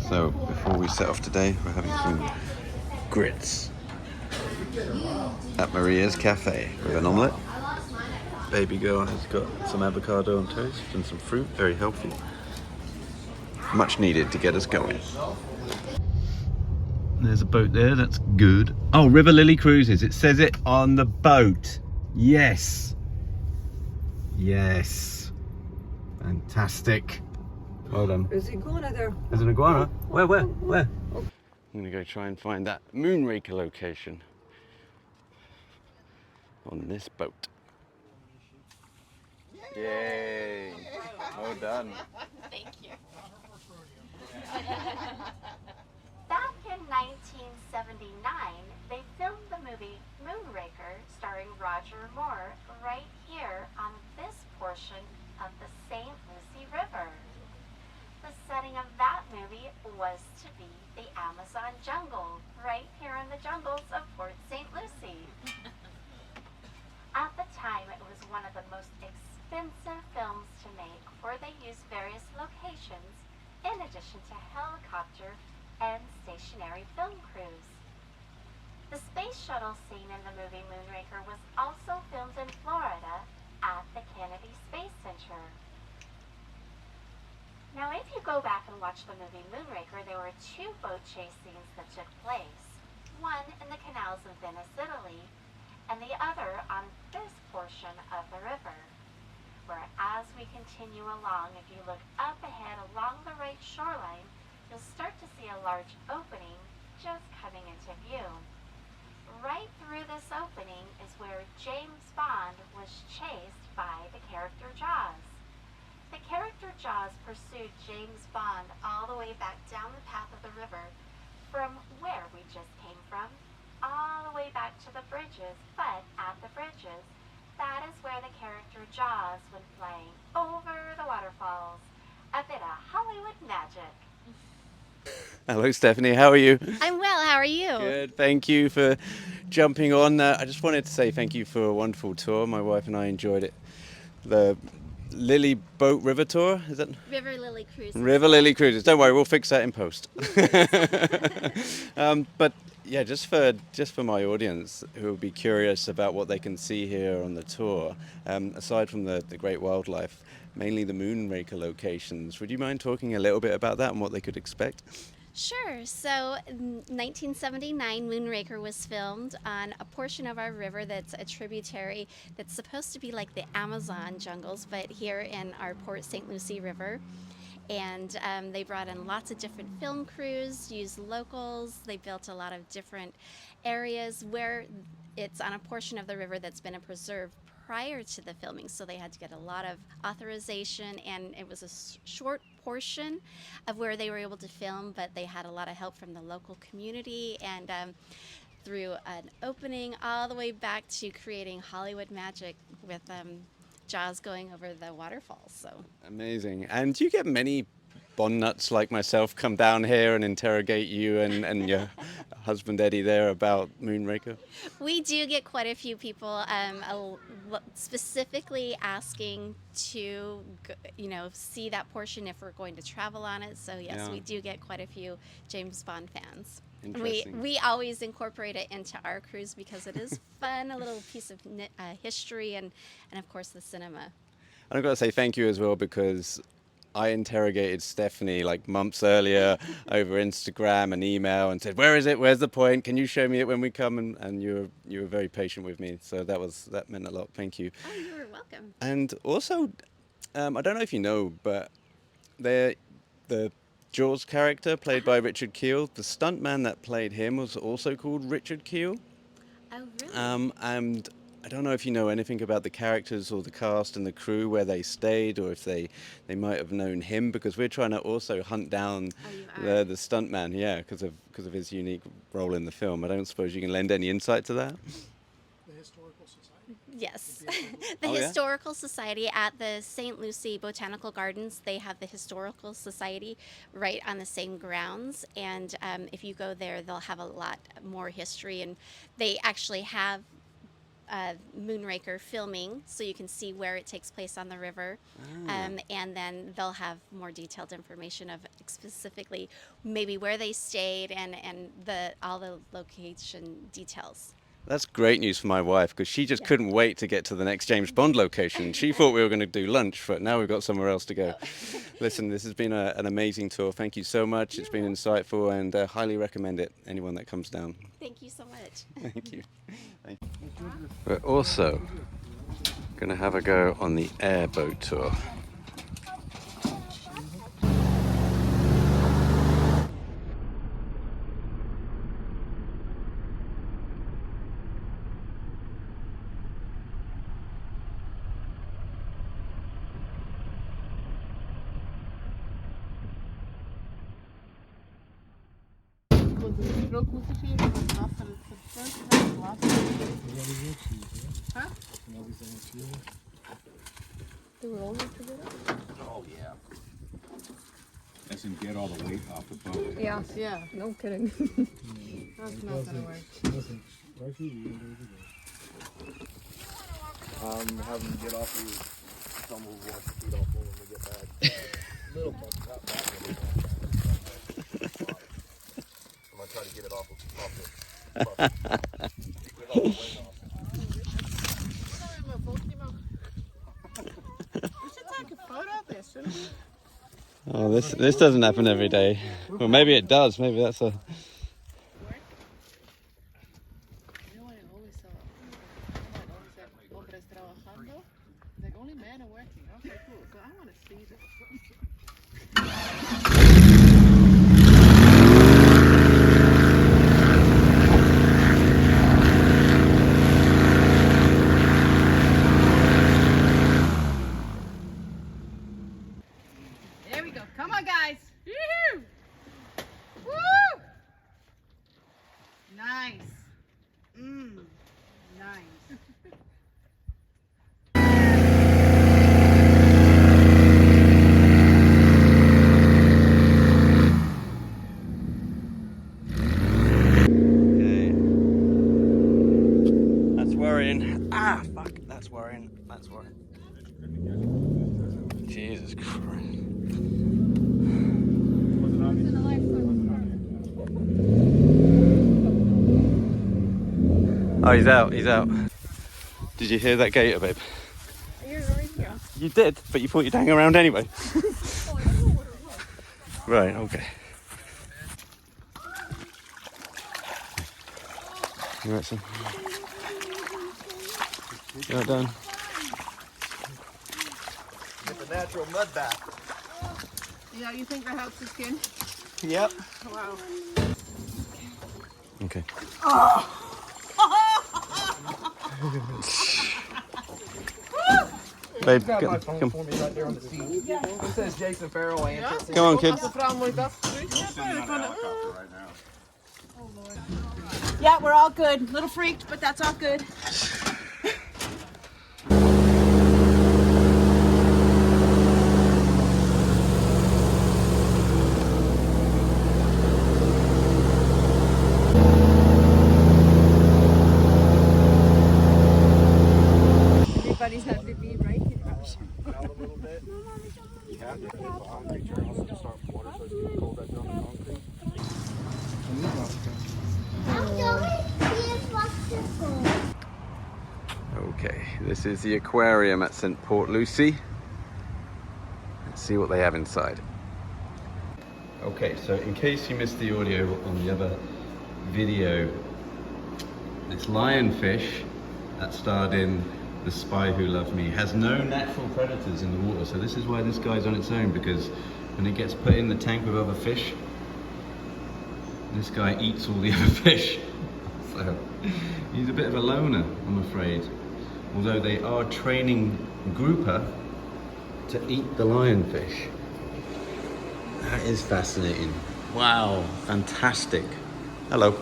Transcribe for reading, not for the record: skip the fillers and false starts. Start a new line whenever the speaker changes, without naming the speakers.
So before we set off today, we're having some grits at Maria's Cafe with an omelette. Baby girl has got some avocado on toast and some fruit, very healthy. Much needed to get us going. There's a boat there, that's good. Oh, River Lilly Cruises, it says it on the boat. Yes. Yes. Fantastic. Well done.
There's an iguana there.
There's an iguana? Where? I'm gonna go try and find that Moonraker location on this boat. Yay! Well done.
Thank you. Back in 1979, they filmed the movie Moonraker starring Roger Moore right here on this portion of the St. Lucie River. The setting of that movie was to be the Amazon jungle, right here in the jungles of Port St. Lucie. At the time, it was one of the most expensive films to make, for they used various locations in addition to helicopter and stationary film crews. The space shuttle scene in the movie Moonraker was also filmed in Florida at the Kennedy Space Center. Now, if you go back and watch the movie Moonraker, there were two boat chase scenes that took place. One in the canals of Venice, Italy, and the other on this portion of the river, where as we continue along, if you look up ahead along the right shoreline, you'll start to see a large opening just coming into view. Right through this opening is where James Bond was chased by the character Jaws. The character Jaws pursued James Bond all the way back down the path of the river from where we just came from, all the way back to the bridges, but at the bridges, that is where the character Jaws went flying over the waterfalls. A bit of Hollywood magic.
Hello Stephanie, how are you?
I'm well, how are you?
Good, thank you for jumping on. I just wanted to say thank you for a wonderful tour. My wife and I enjoyed it. The Lily Boat River Tour, is that?
River Lilly Cruises.
River Lilly Cruises. Don't worry, we'll fix that in post. But yeah, just for my audience who will be curious about what they can see here on the tour, aside from the great wildlife, mainly the Moonraker locations, would you mind talking a little bit about that and what they could expect?
Sure. So, in 1979, Moonraker was filmed on a portion of our river that's a tributary that's supposed to be like the Amazon jungles, but here in our Port St. Lucie River. And they brought in lots of different film crews, used locals. They built a lot of different areas where it's on a portion of the river that's been a preserve prior to the filming, so they had to get a lot of authorization, and it was a short portion of where they were able to film, but they had a lot of help from the local community, and through an opening all the way back to creating Hollywood magic with Jaws going over the waterfalls. So
amazing. And do you get many Bond nuts like myself come down here and interrogate you and your husband Eddie there about Moonraker?
we do get quite a few people specifically asking to see that portion if we're going to travel on it. So yes,
Yeah.
we do get quite a few James Bond fans.
Interesting.
We always incorporate it into our cruise because it is fun, a little piece of history and of course the cinema.
And I've got to say thank you as well, because I interrogated Stephanie like months earlier over Instagram and email and said, where is it? Where's the point? Can you show me it when we come? And you were very patient with me. So that meant a lot. Thank you.
Oh, you were welcome.
And also, I don't know if you know, but the Jaws character played by Richard Kiel, the stuntman that played him was also called Richard Kiel.
Oh, really?
And I don't know if you know anything about the characters or the cast and the crew, where they stayed, or if they might have known him, because we're trying to also hunt down the stuntman, yeah, because of his unique role in the film. I don't suppose you can lend any insight to that?
The Historical Society?
Yes. The
Oh, yeah?
Historical Society at the St. Lucie Botanical Gardens, they have the Historical Society right on the same grounds. And if you go there, they'll have a lot more history. And they actually have Moonraker filming, so you can see where it takes place on the river. And then they'll have more detailed information of specifically maybe where they stayed and all the location details.
That's great news for my wife, because she just couldn't wait to get to the next James Bond location. She thought we were going to do lunch, but now we've got somewhere else to go. Listen, this has been an amazing tour. Thank you so much. It's been insightful, and highly recommend it, anyone that comes down.
Thank you so much.
Thank you. Thank you. We're also going to have a go on the Airboat tour.
They were older together?
Oh, yeah. Doesn't get all the weight off the boat.
Yeah. Yeah. No kidding. That's not gonna work.
Have them get off you. Some will wash the feet off when we get back. Little bump, not bad. I'm gonna try to get it off the get all the weight off.
We should take a photo of this, shouldn't we?
Oh, this doesn't happen every day. Well, maybe it does. Maybe that's a...
You know what I always saw? I always have hombres trabajando. Like only men are working. Okay, cool. So I want to see this. There we go. Come on, guys. Yoo-hoo! Woo! Nice. Nice.
Okay. That's worrying. Ah, fuck. That's worrying. That's worrying. Jesus Christ. Oh, he's out. He's out. Did you hear that gator, babe?
You're right here.
You did, but you thought you'd hang around anyway. Right, okay. You right, son? You right, Dan?
Get the natural mud bath.
Yeah, you think that helps the skin?
Yep.
Wow.
Okay. Babe,
Got my
come,
phone
come.
for me right there on the seat. It says Jason Farrell answer.
Come on, kids.
Yeah, we're all good. Little freaked, but that's all good.
Everybody's had to be right here.
Out a little bit. You have to hit the concrete channels to start water so you can hold that down the concrete.
Okay, this is the aquarium at St Port Lucie. Let's see what they have inside. Okay, so in case you missed the audio on the other video, this lionfish that starred in The Spy Who Loved Me has no natural predators in the water. So this is why this guy's on its own, because when it gets put in the tank with other fish, this guy eats all the other fish. So he's a bit of a loner, I'm afraid. Although they are training grouper to eat the lionfish. That is fascinating. Wow, fantastic. Hello.